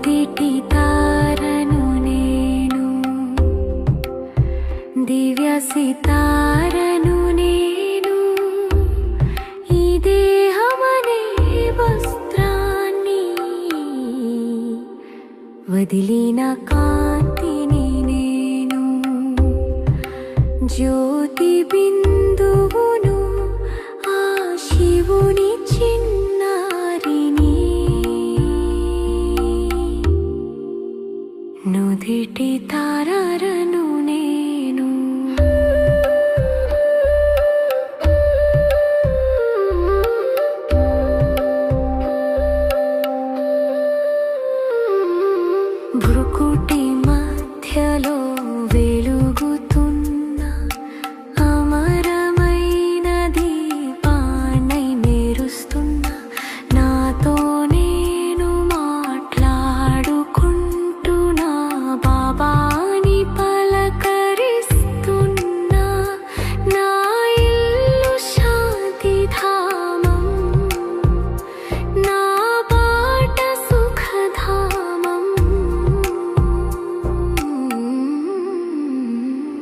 నుదిటి తారను నేను, దివ్య సితారను నేను, ఈ దేహమనే వస్త్రాన్ని వదిలిన కాంతిని నేను, జ్యోతి బిందువును ఆ శివుని చిన్నారిని, నుదిటి తారను నేను. భృకుటి మధ్యలో వెలుగుతున్న అమరమైన దీపాన్నై మెరుస్తున్న నాతో నేను మాట్లాడుకుంటున్నా, బాబాని పలకరిస్తున్నా. నా ఇల్లు శాంతిధామం, నా బాట సుఖధామం.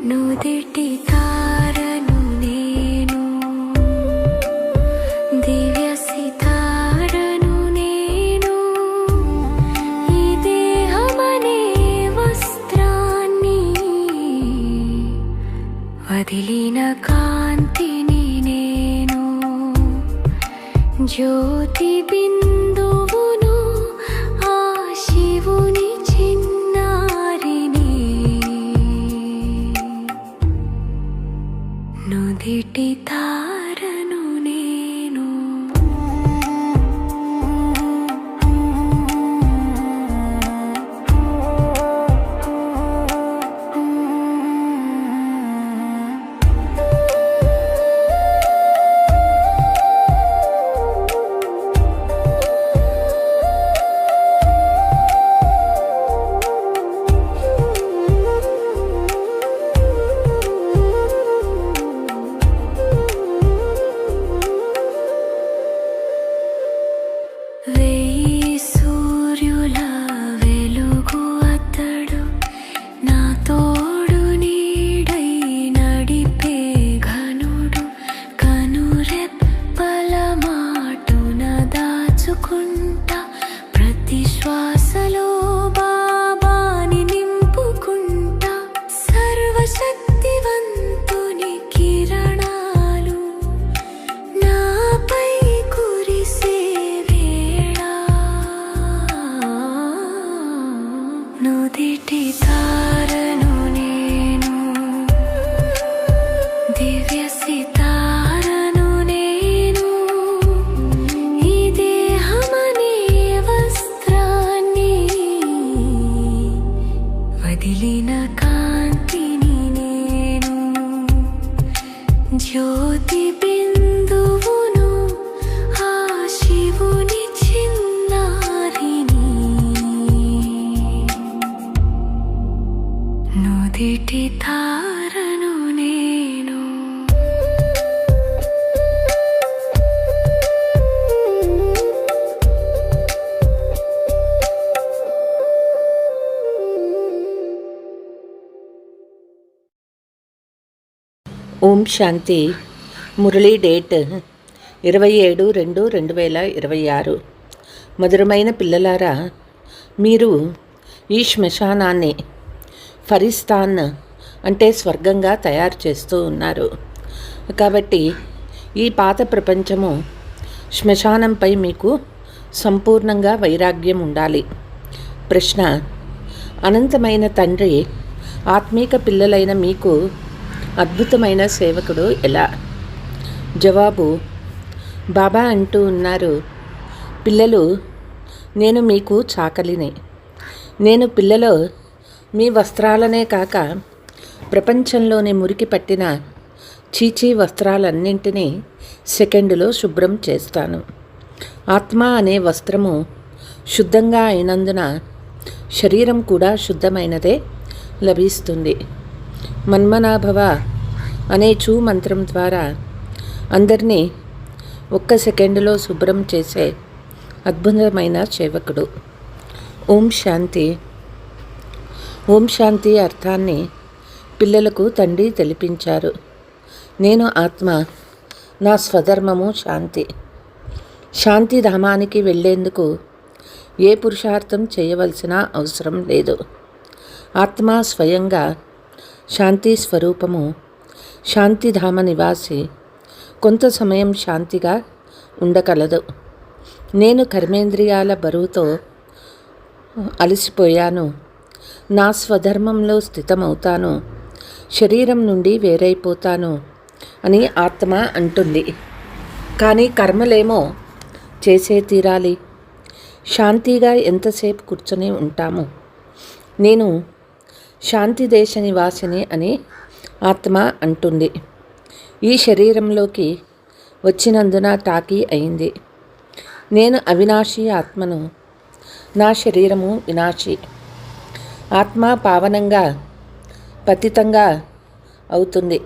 నుదిటి తారను నేను, దివ్య సితారను నేను, ఈ దేహమనే వస్త్రాన్ని వదిలిన కాంతిని నేను, జ్యోతి బిందువును ఆ శివుని చిన్నారిని, నుదిటి తారను నేను. వేయి సూర్యుల వెలుగు అతడు, నా తోడు నీడై నడిపే ఘనుడు, కనురెప్పల మాటున దాచుకుంటా, ప్రతి శ్వాసలో బాబాని నింపుకుంటా. సర్వశక్తివంతుని కిరణాలు నాపై కురిసే వేళ, నుదిటి తారను నేను, దివ్య సితారను నేను, ఈ దేహమనే వస్త్రాన్ని వదిలిన కాంతిని నేను, జ్యోతి బిందువును ఆ శివుని చిన్నారిని, నుదిటి తారను నేను. ఓం శాంతి. మురళీ డేట్ 27/2/2026. మధురమైన పిల్లలారా, మీరు ఈ శ్మశానాన్ని ఫరిస్తాన్ అంటే స్వర్గంగా తయారు చేస్తూ ఉన్నారు. కాబట్టి ఈ పాత ప్రపంచము శ్మశానంపై మీకు సంపూర్ణంగా వైరాగ్యం ఉండాలి. ప్రశ్న: అనంతమైన తండ్రి ఆత్మీక పిల్లలైన మీకు అద్భుతమైన సేవకుడు ఎలా? జవాబు: బాబా అంటూ ఉన్నారు, పిల్లలు, నేను మీకు చాకలిని. నేను పిల్లలో మీ వస్త్రాలనే కాక ప్రపంచంలోని మురికి పట్టిన చీచీ వస్త్రాలన్నింటినీ సెకండులో శుభ్రం చేస్తాను. ఆత్మ అనే వస్త్రము శుద్ధంగా అయినందున శరీరం కూడా శుద్ధమైనదే లభిస్తుంది. మన్మనాభవ అనే చూ మంత్రం ద్వారా అందరినీ ఒక్క సెకండులో శుభ్రం చేసే అద్భుతమైన సేవకుడు. ఓం శాంతి. ఓం శాంతి అర్థాన్ని పిల్లలకు తండ్రి తెలిపించారు. నేను ఆత్మ, నా స్వధర్మము శాంతి. శాంతి ధామానికి వెళ్ళేందుకు ఏ పురుషార్థం చేయవలసిన అవసరం లేదు. ఆత్మ స్వయంగా శాంతి స్వరూపము, శాంతిధామ నివాసి కొంత సమయం శాంతిగా ఉండగలదు. నేను కర్మేంద్రియాల బరువుతో అలసిపోయాను, నా స్వధర్మంలో స్థితమవుతాను, శరీరం నుండి వేరైపోతాను అని ఆత్మ అంటుంది. కానీ కర్మలేమో చేసే తీరాలి. శాంతిగా ఎంతసేపు కూర్చొని ఉంటాము? నేను శాంతి దేశ నివాసిని అని ఆత్మ అంటుంది. ఈ శరీరంలోకి వచ్చినందున టాకీ అయింది. నేను అవినాశి ఆత్మను, నా శరీరము వినాశి. ఆత్మ పావనంగా పతితంగా అవుతుంది.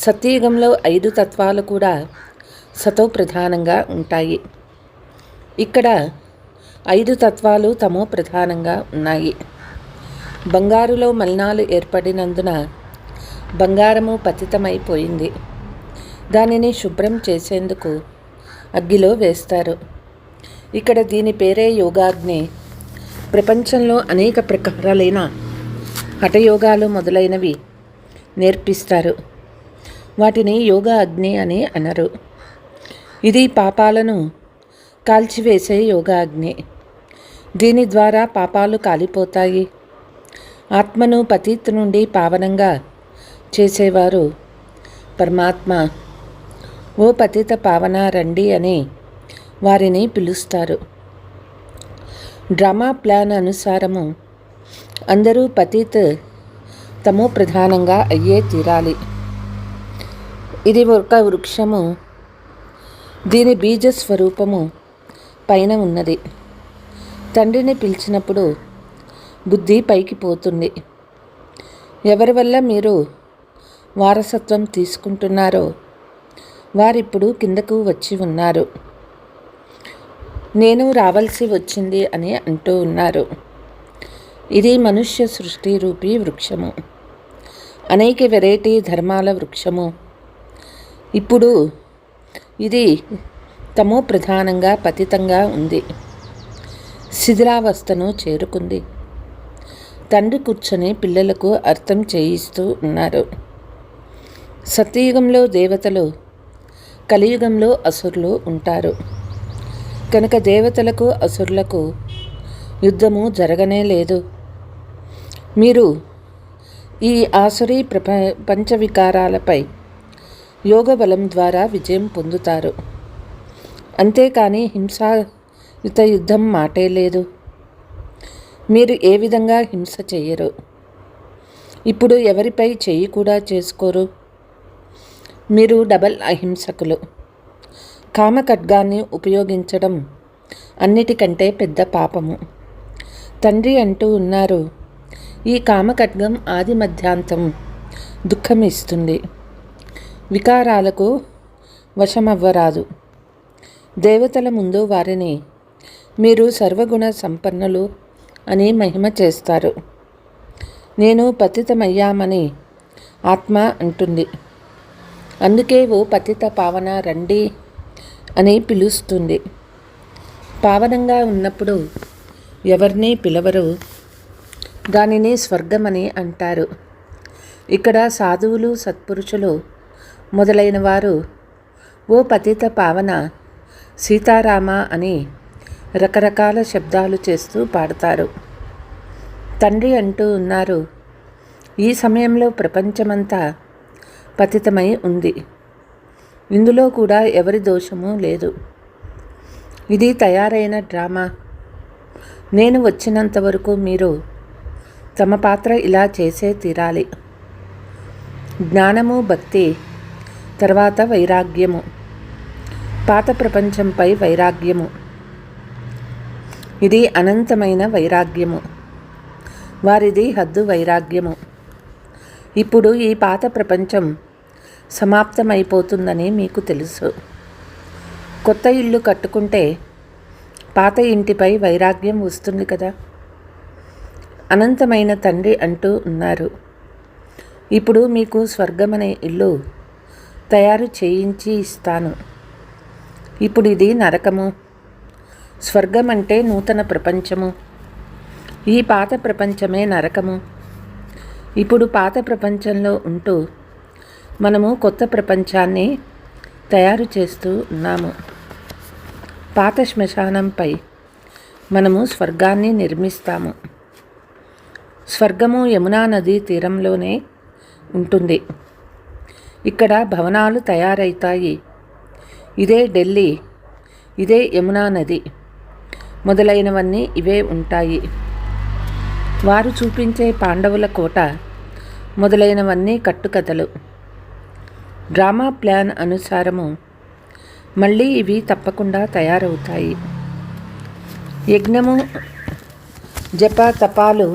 సత్యయుగంలో 5 తత్వాలు కూడా సతో ప్రధానంగా ఉంటాయి. ఇక్కడ 5 తత్వాలు తమో ప్రధానంగా ఉన్నాయి. బంగారులో మలినాలు ఏర్పడినందున బంగారము పతితమైపోయింది. దానిని శుభ్రం చేసేందుకు అగ్గిలో వేస్తారు. ఇక్కడ దీని పేరే యోగాగ్ని. ప్రపంచంలో అనేక ప్రకారాలైన హఠయోగాలు మొదలైనవి నేర్పిస్తారు. వాటిని యోగా అగ్ని అని అనరు. ఇది పాపాలను కాల్చివేసే యోగా అగ్ని. దీని ద్వారా పాపాలు కాలిపోతాయి. ఆత్మను పతిత్ నుండి పావనంగా చేసేవారు పరమాత్మ. ఓ పతిత పావన రండి అని వారిని పిలుస్తారు. డ్రామా ప్లాన్ అనుసారము అందరూ పతిత్ తమో ప్రధానంగా అయ్యే తీరాలి. ఇది ఒక వృక్షము. దీని బీజ స్వరూపము పైన ఉన్నది. తండ్రిని పిలిచినప్పుడు బుద్ధి పైకి పోతుంది. ఎవరి వల్ల మీరు వారసత్వం తీసుకుంటున్నారో వారిప్పుడు కిందకు వచ్చి ఉన్నారు. నేను రావాల్సి వచ్చింది అని అంటూ ఉన్నారు. ఇది మనుష్య సృష్టి రూపీ వృక్షము, అనేక వెరైటీ ధర్మాల వృక్షము. ఇప్పుడు ఇది తమో ప్రధానంగా పతితంగా ఉంది. శిథిలావస్థను చేరుకుంది. తండ్రి కూర్చొని పిల్లలకు అర్థం చేయిస్తూ ఉన్నారు. సత్యయుగంలో దేవతలు, కలియుగంలో అసురులు ఉంటారు. కనుక దేవతలకు అసురులకు యుద్ధము జరగనే లేదు. మీరు ఈ ఆసురీ పంచవికారాలపై యోగ బలం ద్వారా విజయం పొందుతారు. అంతేకాని హింసాయుత యుద్ధం మాటే లేదు. మీరు ఏ విధంగా హింస చెయ్యరు. ఇప్పుడు ఎవరిపై చెయ్యి కూడా చేసుకోరు. మీరు డబల్ అహింసకులు. కామఖడ్గాన్ని ఉపయోగించడం అన్నిటికంటే పెద్ద పాపము. తండ్రి అంటూ ఉన్నారు, ఈ కామఖడ్గం ఆది మధ్యాంతం దుఃఖం ఇస్తుంది. వికారాలకు వశమవ్వరాదు. దేవతల ముందు వారిని మీరు సర్వగుణ సంపన్నులు అని మహిమ చేస్తారు. నేను పతితమయ్యామని ఆత్మ అంటుంది. అందుకే ఓ పతిత పావన రండి అని పిలుస్తుంది. పావనంగా ఉన్నప్పుడు ఎవరిని పిలవరు. దానిని స్వర్గమని అంటారు. ఇక్కడ సాధువులు, సత్పురుషులు మొదలైన వారు ఓ పతిత పావన సీతారామ అని రకరకాల శబ్దాలు చేస్తూ పాడతారు. తండ్రి అంటూ ఉన్నారు, ఈ సమయంలో ప్రపంచమంతా పతితమై ఉంది. ఇందులో కూడా ఎవరి దోషము లేదు. ఇది తయారైన డ్రామా. నేను వచ్చినంత వరకు మీరు తమ పాత్ర ఇలా చేసే తీరాలి. జ్ఞానము, భక్తి, తర్వాత వైరాగ్యము. పాత ప్రపంచంపై వైరాగ్యము. ఇది అనంతమైన వైరాగ్యము. వారిది హద్దు వైరాగ్యము. ఇప్పుడు ఈ పాత ప్రపంచం సమాప్తమైపోతుందని మీకు తెలుసు. కొత్త ఇల్లు కట్టుకుంటే పాత ఇంటిపై వైరాగ్యం వస్తుంది కదా. అనంతమైన తండ్రి అంటూ ఉన్నారు, ఇప్పుడు మీకు స్వర్గమనే ఇల్లు తయారు చేయించి ఇస్తాను. ఇప్పుడు ఇది నరకము, స్వర్గం అంటే నూతన ప్రపంచము, ఈ పాత ప్రపంచమే నరకము. ఇప్పుడు పాత ప్రపంచంలో ఉంటూ మనము కొత్త ప్రపంచాన్ని తయారు చేస్తూ ఉన్నాము. పాత శ్మశానంపై మనము స్వర్గాన్ని నిర్మిస్తాము. స్వర్గము యమునా నది తీరంలోనే ఉంటుంది. ఇక్కడ భవనాలు తయారవుతాయి. ఇదే ఢిల్లీ, ఇదే యమునా నది మొదలైనవన్నీ ఇవే ఉంటాయి. వారు చూపించే పాండవుల కోట మొదలైనవన్నీ కట్టుకథలు. డ్రామా ప్లాన్ అనుసారము మళ్ళీ ఇవి తప్పకుండా తయారవుతాయి. యజ్ఞము, జప, తపాలు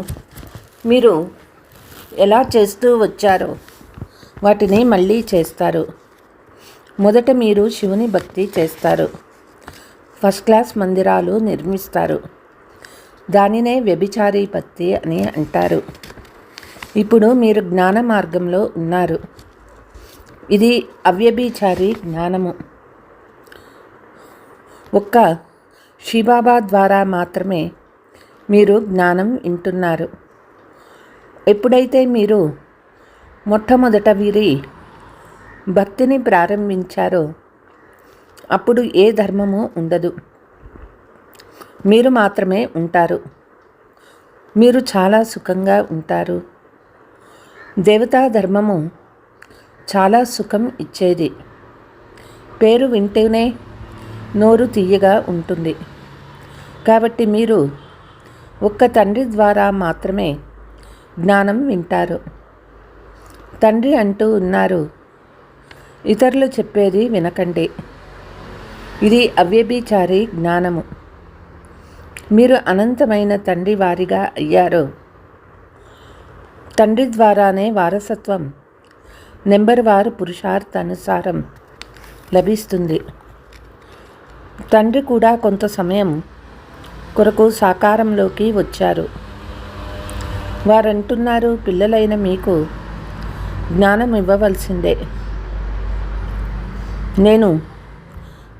మీరు ఎలా చేస్తూ వచ్చారో వాటిని మళ్ళీ చేస్తారు. మొదట మీరు శివుని భక్తి చేస్తారు. ఫస్ట్ క్లాస్ మందిరాలు నిర్మిస్తారు. దానినే వ్యభిచారి భక్తి అని అంటారు. ఇప్పుడు మీరు జ్ఞాన మార్గంలో ఉన్నారు. ఇది అవ్యభిచారి జ్ఞానము. ఒక్క శివబాబా ద్వారా మాత్రమే మీరు జ్ఞానం వింటున్నారు. ఎప్పుడైతే మీరు మొట్టమొదట వీరి భక్తిని ప్రారంభించారో అప్పుడు ఏ ధర్మము ఉండదు, మీరు మాత్రమే ఉంటారు. మీరు చాలా సుఖంగా ఉంటారు. దేవతా ధర్మము చాలా సుఖం ఇచ్చేది. పేరు వింటేనే నోరు తీయగా ఉంటుంది. కాబట్టి మీరు ఒక్క తండ్రి ద్వారా మాత్రమే జ్ఞానం వింటారు. తండ్రి అంటూ ఉన్నారు, ఇతరులు చెప్పేది వినకండి. ఇది అవ్యభిచారి జ్ఞానము. మీరు అనంతమైన తండ్రి వారిగా అయ్యారు. తండ్రి ద్వారానే వారసత్వం నెంబర్ వారు పురుషార్థానుసారం లభిస్తుంది. తండ్రి కూడా కొంత సమయం కొరకు సాకారంలోకి వచ్చారు. వారంటున్నారు, పిల్లలైన మీకు జ్ఞానం ఇవ్వవలసిందే.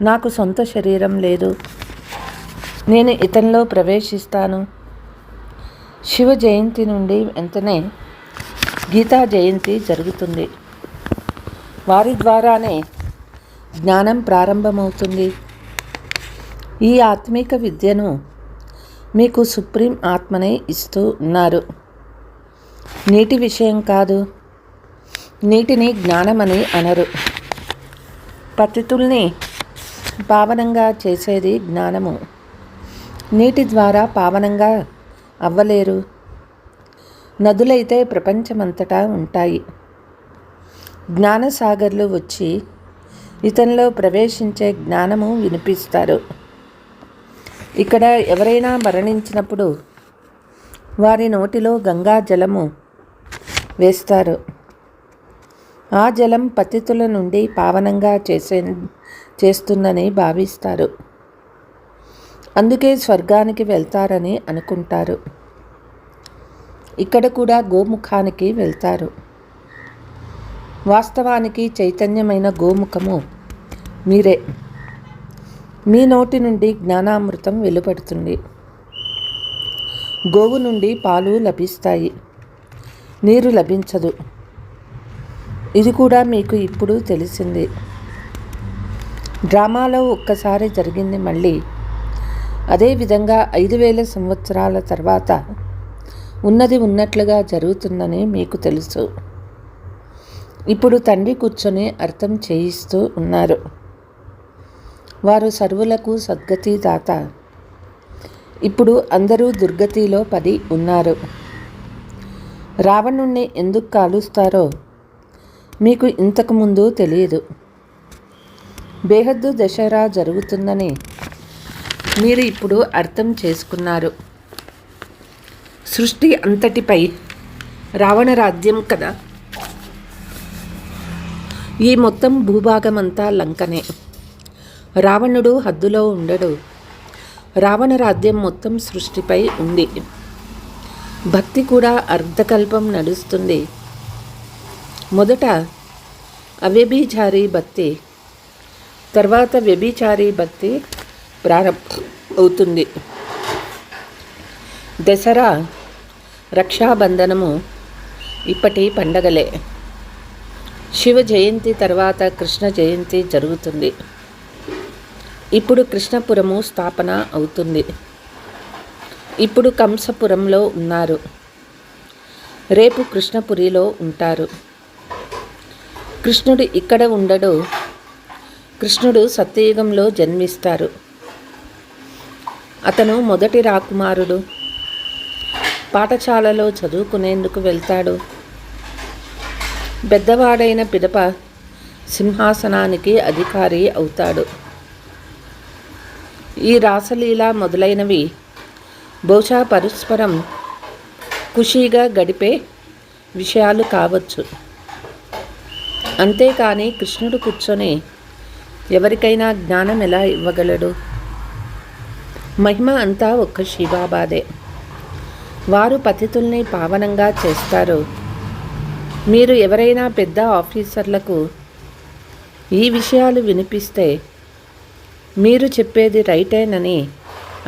నాకు సొంత శరీరం లేదు. నేను ఇతనిలో ప్రవేశిస్తాను. శివ జయంతి నుండి వెంటనే గీతా జయంతి జరుగుతుంది. వారి ద్వారానే జ్ఞానం ప్రారంభమవుతుంది. ఈ ఆత్మిక విద్యను మీకు సుప్రీం ఆత్మనే ఇస్తూ ఉన్నారు. నీటి విషయం కాదు. నీటిని జ్ఞానమని అనరు. పతితుల్ని పావనంగా చేసేది జ్ఞానము. నీటి ద్వారా పావనంగా అవ్వలేరు. నదులైతే ప్రపంచమంతటా ఉంటాయి. జ్ఞానసాగర్లు వచ్చి ఇతనిలో ప్రవేశించే జ్ఞానము వినిపిస్తారు. ఇక్కడ ఎవరైనా మరణించినప్పుడు వారి నోటిలో గంగా జలము వేస్తారు. ఆ జలం పతితుల నుండి పావనంగా చేస్తుందని భావిస్తారు. అందుకే స్వర్గానికి వెళ్తారని అనుకుంటారు. ఇక్కడ కూడా గోముఖానికి వెళ్తారు. వాస్తవానికి చైతన్యమైన గోముఖము మీరే. మీ నోటి నుండి జ్ఞానామృతం వెలువడుతుంది. గోవు నుండి పాలు లభిస్తాయి, నీరు లభించదు. ఇది కూడా మీకు ఇప్పుడు తెలిసింది. డ్రామాలో ఒక్కసారి జరిగింది మళ్ళీ అదేవిధంగా 5000 సంవత్సరాల తర్వాత ఉన్నది ఉన్నట్లుగా జరుగుతుందని మీకు తెలుసు. ఇప్పుడు తండ్రి కూర్చొని అర్థం చేయిస్తూ ఉన్నారు. వారు సర్వులకు సద్గతి దాత. ఇప్పుడు అందరూ దుర్గతిలో పడి ఉన్నారు. రావణుణ్ణి ఎందుకు కాలుస్తారో మీకు ఇంతకుముందు తెలియదు. బేహద్దు దశరా జరుగుతుందని మీరు ఇప్పుడు అర్థం చేసుకున్నారు. సృష్టి అంతటిపై రావణ రాజ్యం కదా. ఈ మొత్తం భూభాగమంతా లంకనే. రావణుడు హద్దులో ఉండడు. రావణ రాజ్యం మొత్తం సృష్టిపై ఉంది. భక్తి కూడా అర్ధకల్పం నడుస్తుంది. మొదట అవ్యభిచారి భక్తి, తర్వాత వ్యభిచారి భక్తి ప్రారంభమవుతుంది. దసరా, రక్షాబంధనము ఇప్పటి పండగలే. శివ జయంతి తర్వాత కృష్ణ జయంతి జరుగుతుంది. ఇప్పుడు కృష్ణపురము స్థాపన అవుతుంది. ఇప్పుడు కంసపురంలో ఉన్నారు, రేపు కృష్ణపురిలో ఉంటారు. కృష్ణుడు ఇక్కడ ఉండడు. కృష్ణుడు సత్యయుగంలో జన్మిస్తారు. అతను మొదటి రాకుమారుడు. పాఠశాలలో చదువుకునేందుకు వెళ్తాడు. పెద్దవాడైన పిదప సింహాసనానికి అధికారి అవుతాడు. ఈ రాసలీల మొదలైనవి బహుశా పరస్పరం ఖుషీగా గడిపే విషయాలు కావచ్చు. అంతేకాని కృష్ణుడు కూర్చొని ఎవరికైనా జ్ఞానం ఎలా ఇవ్వగలడు? మహిమ అంతా ఒక్క శివబాబాదే. వారు పతితుల్ని పావనంగా చేస్తారు. మీరు ఎవరైనా పెద్ద ఆఫీసర్లకు ఈ విషయాలు వినిపిస్తే మీరు చెప్పేది రైటేనని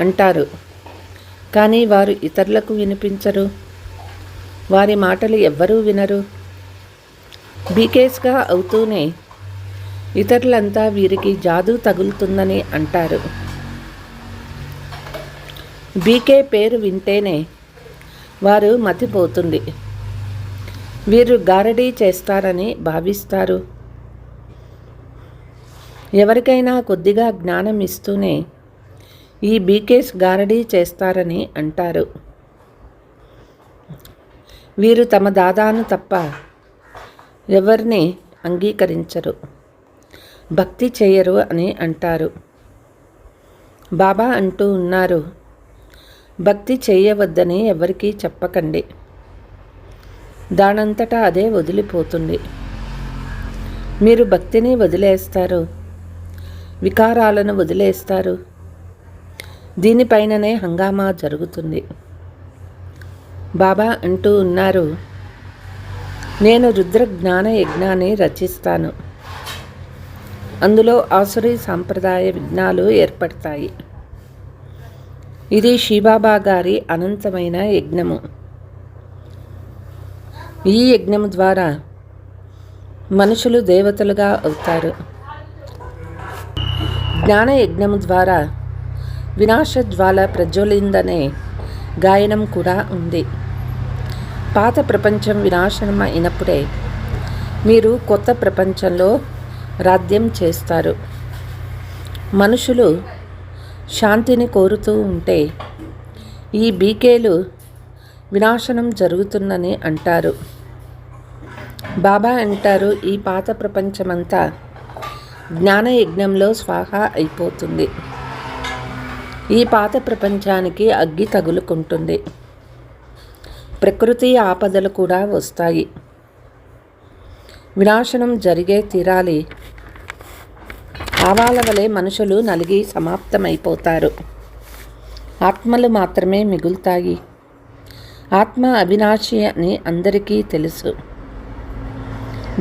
అంటారు, కానీ వారు ఇతరులకు వినిపించరు. వారి మాటలు ఎవ్వరూ వినరు. బీకేస్గా అవుతూనే ఇతరులంతా వీరికి జాదూ తగులుతుందని అంటారు. బీకే పేరు వింటేనే వారు మతిపోతుంది. వీరు గారడీ చేస్తారని భావిస్తారు. ఎవరికైనా కొద్దిగా జ్ఞానం ఇస్తూనే ఈ బీకేస్ గారడీ చేస్తారని అంటారు. వీరు తమ దాదాను తప్ప ఎవరిని అంగీకరించరు, భక్తి చేయరు అని అంటారు. బాబా అంటూ ఉన్నారు, భక్తి చేయవద్దని ఎవరికీ చెప్పకండి. దానంతటా అదే వదిలిపోతుంది. మీరు భక్తిని వదిలేస్తారు, వికారాలను వదిలేస్తారు. దీనిపైననే హంగామా జరుగుతుంది. బాబా అంటూ ఉన్నారు, నేను రుద్ర జ్ఞాన యజ్ఞాన్ని రచిస్తాను. అందులో ఆసురీ సాంప్రదాయ విఘ్నాలు ఏర్పడతాయి. ఇది శివబాబా గారి అనంతమైన యజ్ఞము. ఈ యజ్ఞము ద్వారా మనుషులు దేవతలుగా అవుతారు. జ్ఞాన యజ్ఞము ద్వారా వినాశజ్వాల ప్రజ్వలిందనే గాయనం కూడా ఉంది. పాత ప్రపంచం వినాశనం అయినప్పుడే మీరు కొత్త ప్రపంచంలో రాజ్యం చేస్తారు. మనుషులు శాంతిని కోరుతూ ఉంటే ఈ బీకేలు వినాశనం జరుగుతుందని అంటారు. బాబా అంటారు, ఈ పాత ప్రపంచమంతా జ్ఞానయజ్ఞంలో స్వాహా అయిపోతుంది. ఈ పాత ప్రపంచానికి అగ్గి తగులుకుంటుంది. ప్రకృతి ఆపదలు కూడా వస్తాయి. వినాశనం జరిగే తీరాలి. ఆవాల వలె మనుషులు నలిగి సమాప్తమైపోతారు. ఆత్మలు మాత్రమే మిగులుతాయి. ఆత్మ అవినాశి అని అందరికీ తెలుసు.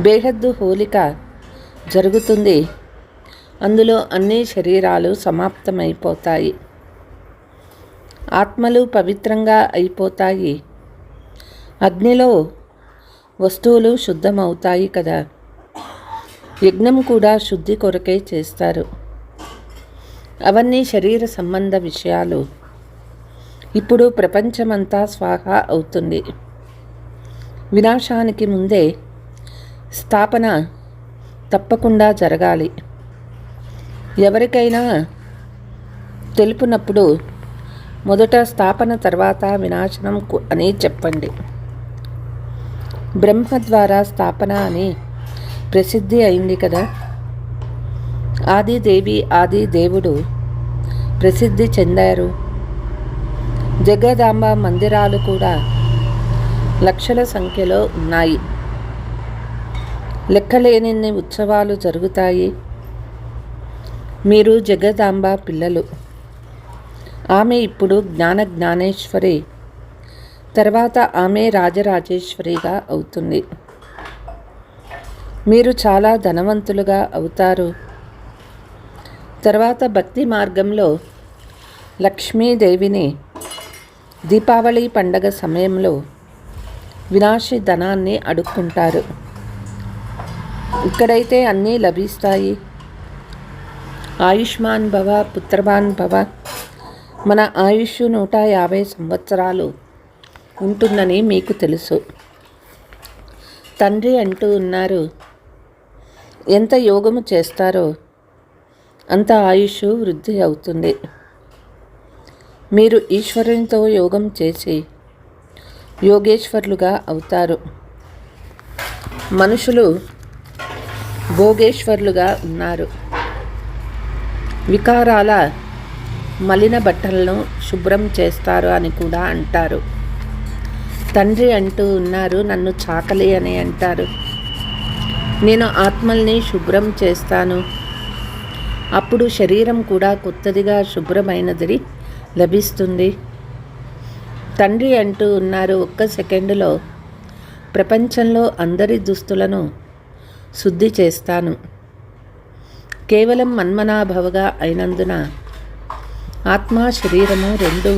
బేహద్దు హోలిక జరుగుతుంది. అందులో అన్ని శరీరాలు సమాప్తమైపోతాయి. ఆత్మలు పవిత్రంగా అయిపోతాయి. అగ్నిలో వస్తువులు శుద్ధమవుతాయి కదా. యజ్ఞం కూడా శుద్ధి కొరకే చేస్తారు. అవన్నీ శరీర సంబంధ విషయాలు. ఇప్పుడు ప్రపంచమంతా స్వాహా అవుతుంది. వినాశానికి ముందే స్థాపన తప్పకుండా జరగాలి. ఎవరికైనా తెలుపునప్పుడు మొదట స్థాపన తర్వాత వినాశనం అని చెప్పండి. బ్రహ్మ ద్వారా స్థాపన అని ప్రసిద్ధి అయింది కదా. ఆదిదేవి ఆది దేవుడు ప్రసిద్ధి చెందారు. జగదాంబ మందిరాలు కూడా లక్షల సంఖ్యలో ఉన్నాయి. లెక్కలేనన్ని ఉత్సవాలు జరుగుతాయి. మీరు జగదాంబ పిల్లలు. ఆమె ఇప్పుడు జ్ఞానేశ్వరి, తర్వాత ఆమె రాజరాజేశ్వరిగా అవుతుంది. మీరు చాలా ధనవంతులుగా అవుతారు. తర్వాత భక్తి మార్గంలో లక్ష్మీదేవిని దీపావళి పండగ సమయంలో వినాశి ధనాన్ని అడుక్కుంటారు. ఇక్కడైతే అన్నీ లభిస్తాయి. ఆయుష్మాన్ భవ, పుత్రవాన్ భవ. మన ఆయుష్ 150 సంవత్సరాలు ఉంటుందని మీకు తెలుసు. తండ్రి అంటూ ఉన్నారు, ఎంత యోగము చేస్తారో అంత ఆయుష్ వృద్ధి అవుతుంది. మీరు ఈశ్వరునితో యోగం చేసి యోగేశ్వరులుగా అవుతారు. మనుషులు భోగేశ్వరులుగా ఉన్నారు. వికారాల మలిన బట్టలను శుభ్రం చేస్తారు అని కూడా అంటారు. తండ్రి అంటూ ఉన్నారు, నన్ను చాకలి అని అంటారు. నేను ఆత్మల్ని శుభ్రం చేస్తాను. అప్పుడు శరీరం కూడా కొత్తదిగా శుభ్రమైనది లభిస్తుంది. తండ్రి అంటూ ఉన్నారు, ఒక్క సెకండులో ప్రపంచంలో అందరి దుస్తులను శుద్ధి చేస్తాను. కేవలం మన్మనాభవగా అయినందున ఆత్మ శరీరము రెండు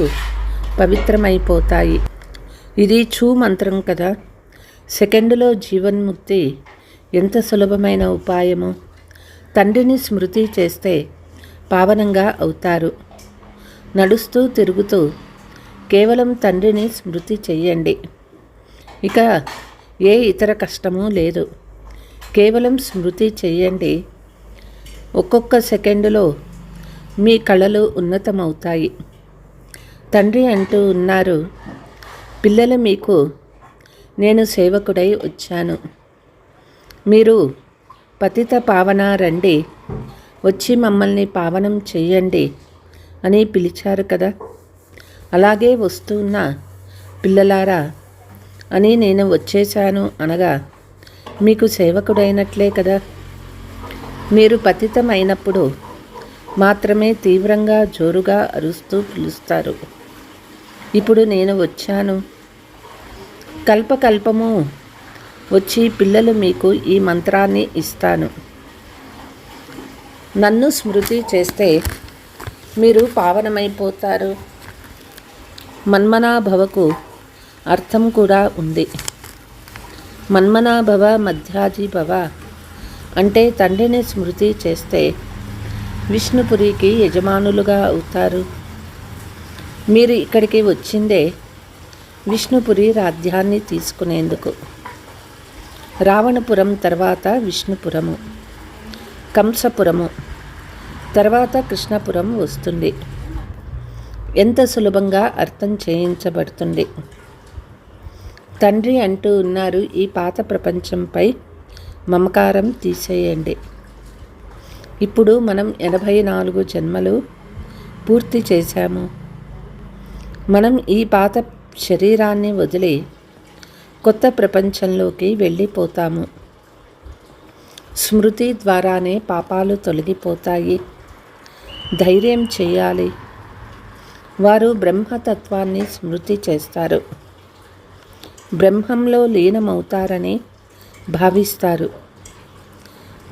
పవిత్రమైపోతాయి. ఇది చూ మంత్రం కదా. సెకండులో జీవన్ముక్తి ఎంత సులభమైన ఉపాయము. తండ్రిని స్మృతి చేస్తే పావనంగా అవుతారు. నడుస్తూ తిరుగుతూ కేవలం తండ్రిని స్మృతి చెయ్యండి. ఇక ఏ ఇతర కష్టమూ లేదు. కేవలం స్మృతి చెయ్యండి. ఒక్కొక్క సెకండులో మీ కళలు ఉన్నతమవుతాయి. తండ్రి అంటూ ఉన్నారు, పిల్లలు మీకు నేను సేవకుడై వచ్చాను. మీరు పతిత పావన రండి, వచ్చి మమ్మల్ని పావనం చెయ్యండి అని పిలిచారు కదా. అలాగే వస్తున్న పిల్లలారా అని నేను వచ్చేశాను అనగా మీకు సేవకుడైనట్లే కదా. మీరు పతితమైనప్పుడు మాత్రమే తీవ్రంగా జోరుగా అరుస్తూ పిలుస్తారు. ఇప్పుడు నేను వచ్చాను. కల్పకల్పము వచ్చి పిల్లలు మీకు ఈ మంత్రాన్ని ఇస్తాను. నన్ను స్మృతి చేస్తే మీరు పావనమైపోతారు. మన్మనాభవకు అర్థం కూడా ఉంది. మన్మనాభవ మధ్యాజీభవ అంటే తండ్రిని స్మృతి చేస్తే విష్ణుపురికి యజమానులుగా అవుతారు. మీరు ఇక్కడికి వచ్చిందే విష్ణుపురి రాజ్యాన్ని తీసుకునేందుకు. రావణపురం తర్వాత విష్ణుపురము, కంసపురము, తర్వాత కృష్ణపురం వస్తుంది. ఎంత సులభంగా అర్థం చేయించబడుతుంది. తండ్రి అంటూ ఉన్నారు, ఈ పాత ప్రపంచంపై మమకారం తీసేయండి. ఇప్పుడు మనం 84 జన్మలు పూర్తి చేశాము. మనం ఈ పాత శరీరాన్ని వదిలి కొత్త ప్రపంచంలోకి వెళ్ళిపోతాము. స్మృతి ద్వారానే పాపాలు తొలగిపోతాయి. ధైర్యం చేయాలి. వారు బ్రహ్మతత్వాన్ని స్మృతి చేస్తారు. బ్రహ్మంలో లీనమవుతారని భావిస్తారు.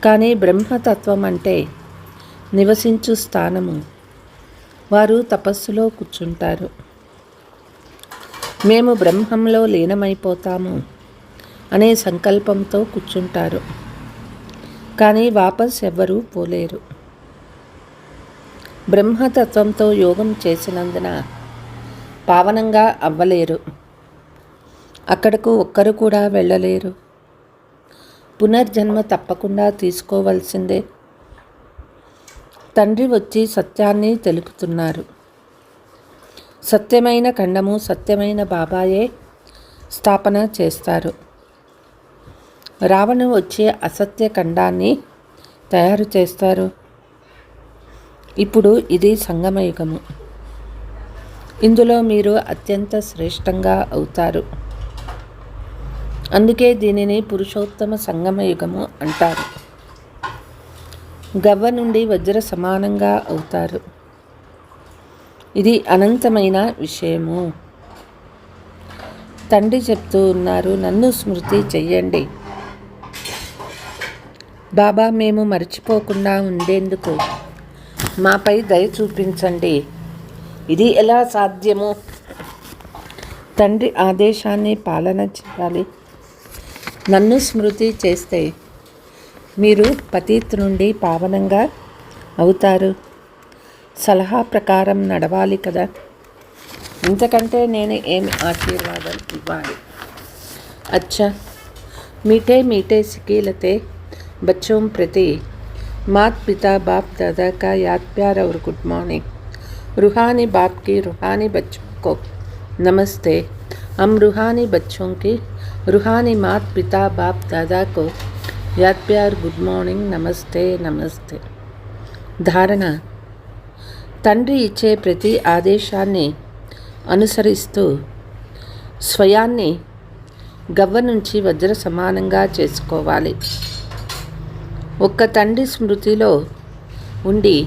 కానీ బ్రహ్మతత్వం అంటే నివసించు స్థానము. వారు తపస్సులో కూర్చుంటారు. మేము బ్రహ్మంలో లీనమైపోతాము అనే సంకల్పంతో కూర్చుంటారు. కానీ వాపస్ ఎవ్వరూ పోలేరు. బ్రహ్మతత్వంతో యోగం చేసినందున పావనంగా అవ్వలేరు. అక్కడకు ఒక్కరు కూడా వెళ్ళలేరు. పునర్జన్మ తప్పకుండా తీసుకోవలసిందే. తండ్రి వచ్చి సత్యాన్ని తెలుపుతున్నారు. సత్యమైన ఖండము సత్యమైన బాబాయే స్థాపన చేస్తారు. రావణు వచ్చే అసత్య ఖండాన్ని తయారు చేస్తారు. ఇప్పుడు ఇది సంగమయుగము. ఇందులో మీరు అత్యంత శ్రేష్టంగా అవుతారు. అందుకే దీనిని పురుషోత్తమ సంగమయుగము అంటారు. గవ్వ నుండి వజ్ర సమానంగా అవుతారు. ఇది అనంతమైన విషయము. తండ్రి చెప్తూ ఉన్నారు, నన్ను స్మృతి చెయ్యండి బాబా. మేము మర్చిపోకుండా ఉండేందుకు మాపై దయ చూపించండి. ఇది ఎలా సాధ్యము? తండ్రి ఆదేశాన్ని పాలన చేయాలి. నన్ను స్మృతి చేస్తే మీరు పతీత్ నుండి పావనంగా అవుతారు. సలహా ప్రకారం నడవాలి కదా. ఇంతకంటే నేను ఏమి ఆశీర్వాదం ఇవ్వాలి? అచ్చా, मीठे मीठे सिकीलते बच्चों प्रति मात पिता बाप दादा का याद प्यार और गुड मॉर्निंग. रूहानी बाप की रूहानी बच्चों को नमस्ते. हम रूहानी बच्चों की रूहानी मात पिता बाप दादा को याद प्यार गुड मॉर्निंग नमस्ते नमस्ते. ధారణ: తండ్రి ఇచ్చే ప్రతి ఆదేశాన్ని అనుసరిస్తూ స్వయాన్ని గవ్వ నుంచి వజ్ర సమానంగా చేసుకోవాలి. ఒక్క తండ్రి స్మృతిలో ఉండి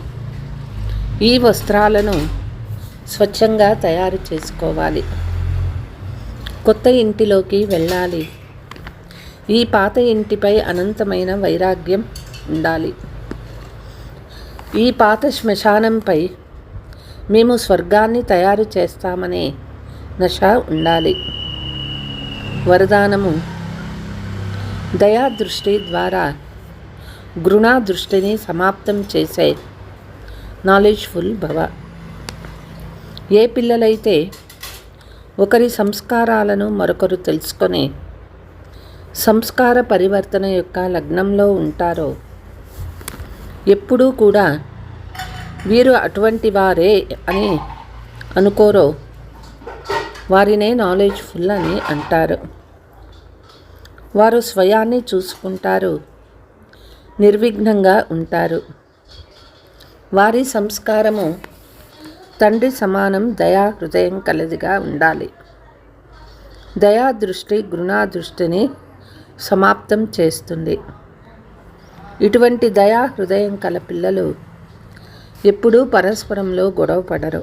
ఈ వస్త్రాలను స్వచ్ఛంగా తయారు చేసుకోవాలి. కొత్త ఇంటిలోకి వెళ్ళాలి. ఈ పాత ఇంటిపై అనంతమైన వైరాగ్యం ఉండాలి. ఈ పాత శ్మశానంపై మేము స్వర్గాన్ని తయారు చేస్తామనే నష ఉండాలి. వరదానము: దయా దృష్టి ద్వారా గృణా దృష్టిని సమాప్తం చేసే నాలెడ్జ్ఫుల్ భవ. ఏ పిల్లలైతే ఒకరి సంస్కారాలను మరొకరు తెలుసుకొని సంస్కార పరివర్తన యొక్క లగ్నంలో ఉంటారో, ఎప్పుడూ కూడా వీరు అటువంటి వారే అని అనుకోరో, వారినే నాలెడ్జ్ఫుల్ అని అంటారు. వారు స్వయాన్ని చూసుకుంటారు, నిర్విఘ్నంగా ఉంటారు. వారి సంస్కారము తండ్రి సమానం దయా హృదయం కలదిగా ఉండాలి. దయా దృష్టి గృణా దృష్టిని సమాప్తం చేస్తుంది. ఇటువంటి దయా హృదయం కల పిల్లలు ఎప్పుడూ పరస్పరంలో గొడవ పడరు.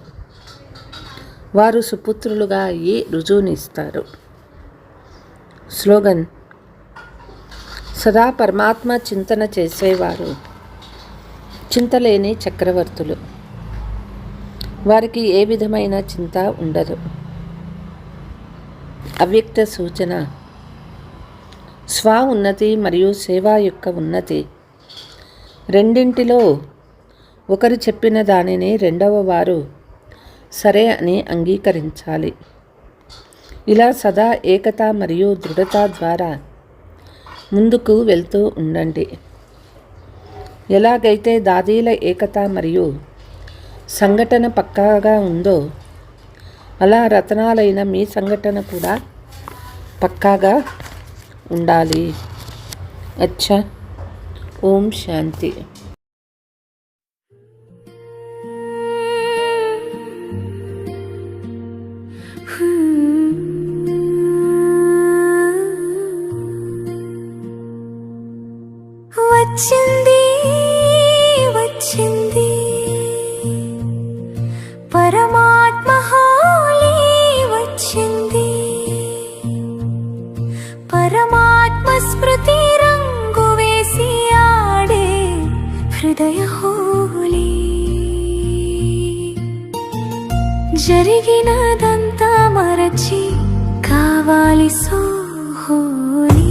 వారు సుపుత్రులుగా అయ్యి రుజువునిస్తారు. స్లోగన్: సదా పరమాత్మ చింతన చేసేవారు చింతలేని చక్రవర్తులు. వారికి ఏ విధమైన చింత ఉండదు. అవ్యక్త సూచన: స్వ ఉన్నతి మరియు సేవ యొక్క ఉన్నతి రెండింటిలో ఒకరు చెప్పిన దానిని రెండవ వారు సరే అని అంగీకరించాలి. ఇలా సదా ఏకత మరియు దృఢత ద్వారా ముందుకు వెళ్తూ ఉండండి. ఎలాగైతే దాదీల ఏకత మరియు సంఘటన పక్కాగా ఉందో, అలా రతనాలైన మీ సంఘటన కూడా పక్కాగా ఉండాలి. అచ్చా, ఓం శాంతి. వచ్చింది వచ్చింది పరమాత్మ హోలీ వచ్చింది. పరమాత్మ స్మృతి రంగు వేసి ఆడే హృదయ హోలీ. జరిగినదంతా మరచి కావాలి సో హోలీ.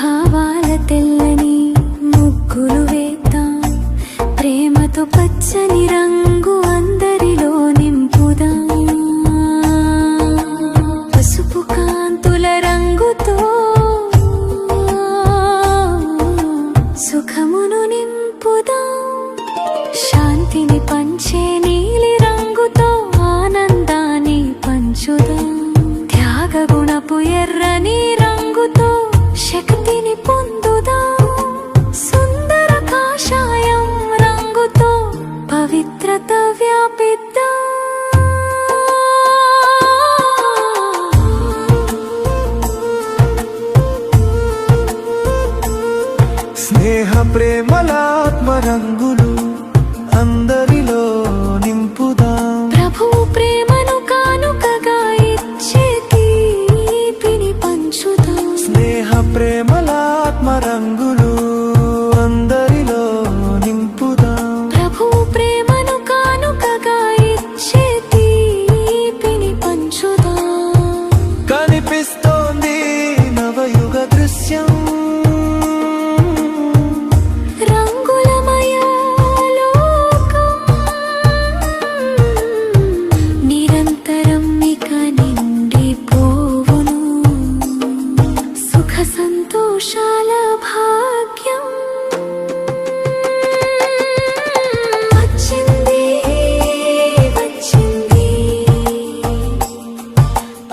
భావాల తెల్లని ముగ్గులు వేద్దాం, ప్రేమతో పచ్చని రంగు అందరిలో నింపుదాం. పసుపు కాంతుల రంగుతో సుఖమును నింపుదాం. శాంతిని పంచే నీలి రంగుతో ఆనందాన్ని పంచుదాం. త్యాగ గుణపు ఎర్రని రంగుతో శక్తిని పొందుదాం. సుందర కాషాయం రంగుతో పవిత్రత వ్యాపిద్దాం. స్నేహ ప్రేమలాత్మ రంగులు అందరిలో నింపుదాం. ప్రభు ప్రేమను కానుకగా ఇచ్చే తీపిని పంచుదాం. స్నేహ ప్రేమలాత్మ రంగులు అందరిలో నింపుదాం. ప్రభు ప్రేమను కానుకగా ఇచ్చే తీపిని పంచుదాం. కనిపిస్తోంది నవయుగ దృశ్యం. రంగులమయ లోకం నిరంతరం ఇక నిండిపోవును. సుఖ సంతోషాల భాగ్యం వచ్చింది వచ్చింది.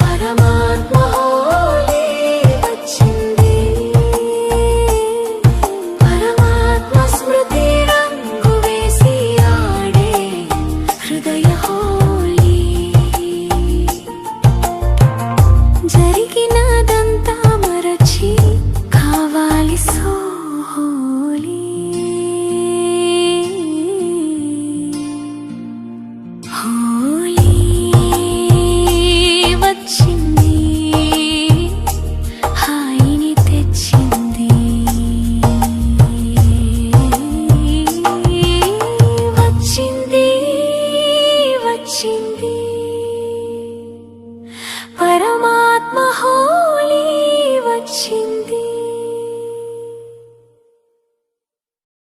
పరమాత్మ హోలీ వచ్చింది. పరమాత్మ స్మృతి రంగు వేసి ఆడే హృదయ హోలీ. జరిగినదంతా మరచి కావాలి సోహోలీ. హోలీ వచ్చింది, హాయిని తెచ్చింది. వచ్చింది వచ్చింది పరమాత్మ హో